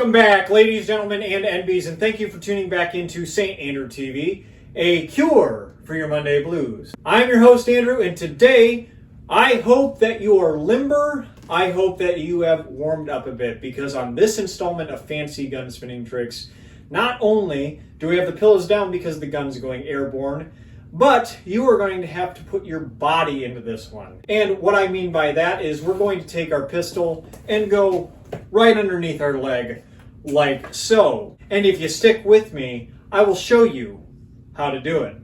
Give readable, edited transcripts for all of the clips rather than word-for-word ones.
Welcome back, ladies, gentlemen, and NBs, and thank you for tuning back into St. Andrew TV, a cure for your Monday blues. I'm your host, Andrew, and today, I hope that you are limber. I hope that you have warmed up a bit, because on this installment of Fancy Gun Spinning Tricks, not only do we have the pillows down because the gun's going airborne, but you are going to have to put your body into this one. And what I mean by that is we're going to take our pistol and go right underneath our leg, like so. And if you stick with me, I will show you how to do it.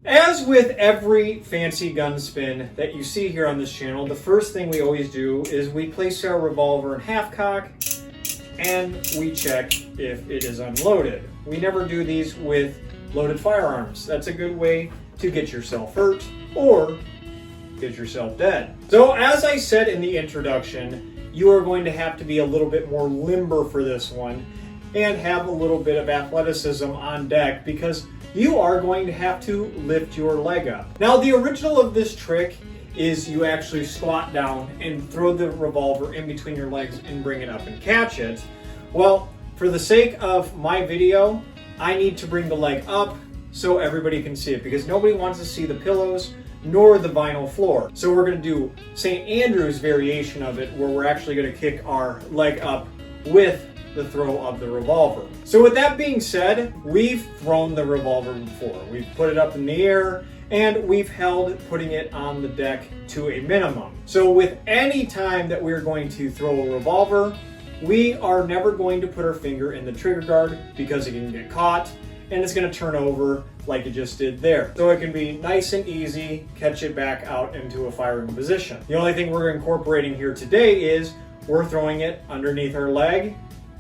As with every fancy gun spin that you see here on this channel, the first thing we always do is we place our revolver in half cock and we check if it is unloaded. We never do these with loaded firearms. That's a good way to get yourself hurt or get yourself dead. So as I said in the introduction, you are going to have to be a little bit more limber for this one and have a little bit of athleticism on deck, because you are going to have to lift your leg up. Now, the original of this trick is you actually squat down and throw the revolver in between your legs and bring it up and catch it. Well, for the sake of my video, I need to bring the leg up so everybody can see it, because nobody wants to see the pillows nor the vinyl floor. So we're going to do St. Andrew's variation of it, where we're actually going to kick our leg up with the throw of the revolver. So with that being said, we've thrown the revolver before. We've put it up in the air and we've held putting it on the deck to a minimum. So with any time that we're going to throw a revolver, we are never going to put our finger in the trigger guard, because it can get caught and it's going to turn over like it just did there. So it can be nice and easy, catch it back out into a firing position. The only thing we're incorporating here today is we're throwing it underneath our leg,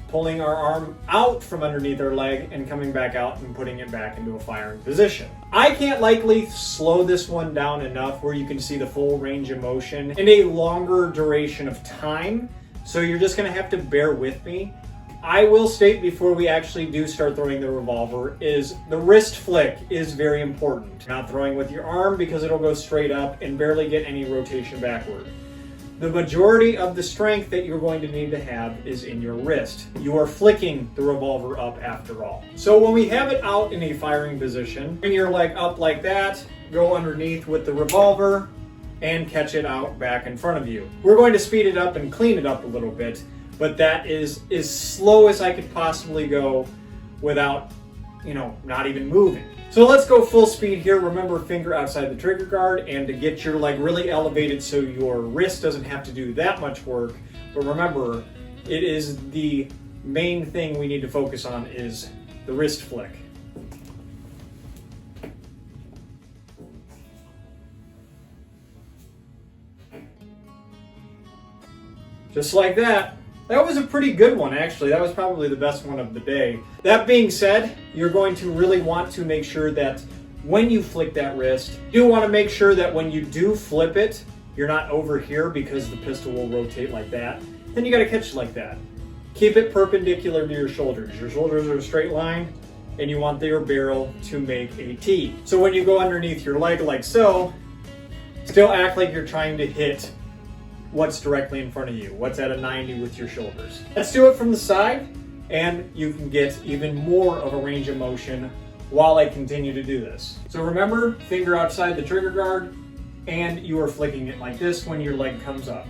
pulling our arm out from underneath our leg and coming back out and putting it back into a firing position. I can't likely slow this one down enough where you can see the full range of motion and a longer duration of time, so you're just gonna have to bear with me. I will state before we actually do start throwing the revolver is the wrist flick is very important. Not throwing with your arm, because it'll go straight up and barely get any rotation backward. The majority of the strength that you're going to need to have is in your wrist. You are flicking the revolver up after all. So when we have it out in a firing position, bring your leg up like that, go underneath with the revolver, and catch it out back in front of you. We're going to speed it up and clean it up a little bit, but that is as slow as I could possibly go without, not even moving. So let's go full speed here. Remember, finger outside the trigger guard, and to get your leg really elevated so your wrist doesn't have to do that much work. But remember, it is the main thing we need to focus on is the wrist flick. Just like that. That was a pretty good one, actually. That was probably the best one of the day. That being said, you're going to really want to make sure that when you flick that wrist, you want to make sure that when you do flip it, you're not over here, because the pistol will rotate like that. Then you got to catch it like that. Keep it perpendicular to your shoulders. Your shoulders are a straight line, and you want your barrel to make a T. So when you go underneath your leg like so, still act like you're trying to hit what's directly in front of you, what's at a 90 with your shoulders. Let's do it from the side, and you can get even more of a range of motion while I continue to do this. So remember, finger outside the trigger guard, and you are flicking it like this when your leg comes up.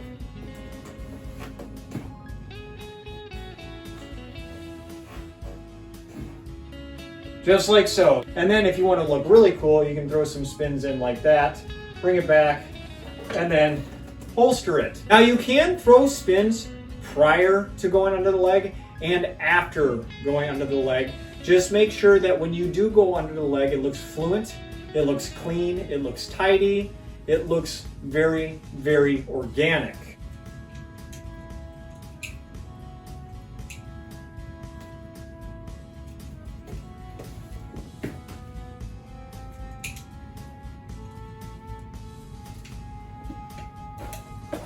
Just like so. And then if you want to look really cool, you can throw some spins in like that, bring it back, and then holster it. Now you can throw spins prior to going under the leg and after going under the leg. Just make sure that when you do go under the leg, it looks fluent. It looks clean, it looks tidy, it looks very, very organic.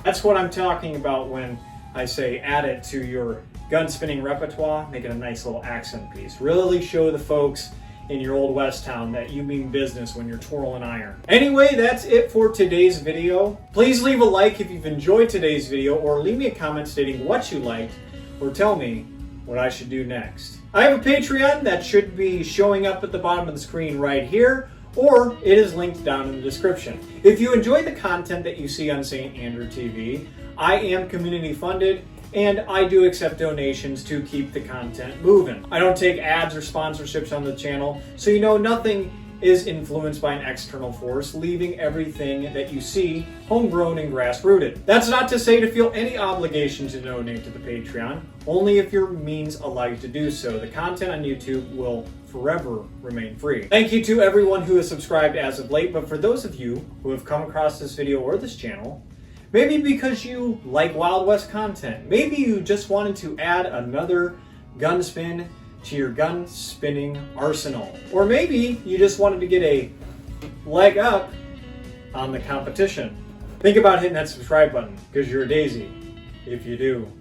That's what I'm talking about when I say add it to your gun spinning repertoire, make it a nice little accent piece. Really show the folks in your old west town that you mean business when you're twirling iron. Anyway, that's it for today's video. Please leave a like if you've enjoyed today's video, or leave me a comment stating what you liked, or tell me what I should do next. I have a Patreon that should be showing up at the bottom of the screen right here, or it is linked down in the description. If you enjoy the content that you see on St. Andrew TV, I am community funded and I do accept donations to keep the content moving. I don't take ads or sponsorships on the channel, so you know nothing is influenced by an external force, leaving everything that you see homegrown and grassrooted. That's not to say to feel any obligation to donate to the Patreon, only if your means allow you to do so. The content on YouTube will forever remain free. Thank you to everyone who has subscribed as of late, but for those of you who have come across this video or this channel, maybe because you like Wild West content, maybe you just wanted to add another gun spin to your gun spinning arsenal, or maybe you just wanted to get a leg up on the competition, think about hitting that subscribe button, because you're a daisy if you do.